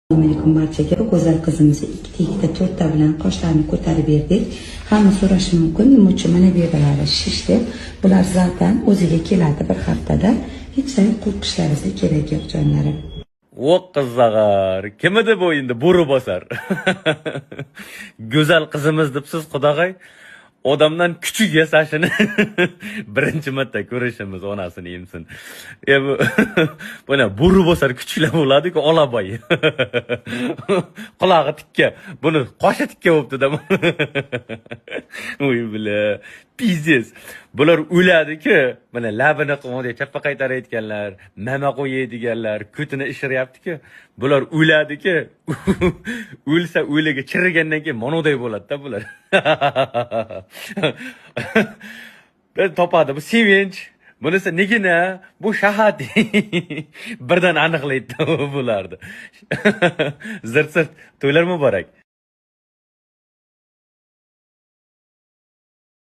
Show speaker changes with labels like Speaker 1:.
Speaker 1: Assalomu alaykum barchaga. Go'zal qizimizni ikkita to'rtta bilan qoshlarini ko'tarib berdik. Hamma so'rashi mumkin, nima uchun mana bu yerlari shishdi? Bular zaten o'ziga keladi bir haftada. Hech qanday qo'rqishlaringiz kerak yo'q jonlarim.
Speaker 2: O qizlar, kim edi bu endi bo'ri bosar? Go'zal qizimiz debsiz Xudog'ay. Odamdan küçük yasashini birinchi marta ko'rishimiz onasini emsin. Buni bo'ri bosar kuchuklar bo'ladi-ku, olaboy. Qulog'i tikka, buni qoshi tikka bo'libdi-da. Voy bile, pizdes. Bular o'ladi-ku, mana labini qovunga chappa qaytarayotganlar, mama qo'yadiganlar, ko'tini ishiryapti-ku. Bular o'ladi-ku. O'lsa o'liga chirigandan keyin monoday bo'ladi-da bular. Ben topadi, bu sevinch. Bunisi negina, bu shahat. Birdan aniqlaydi bularni. Zirt-zirt to'ylar muborak.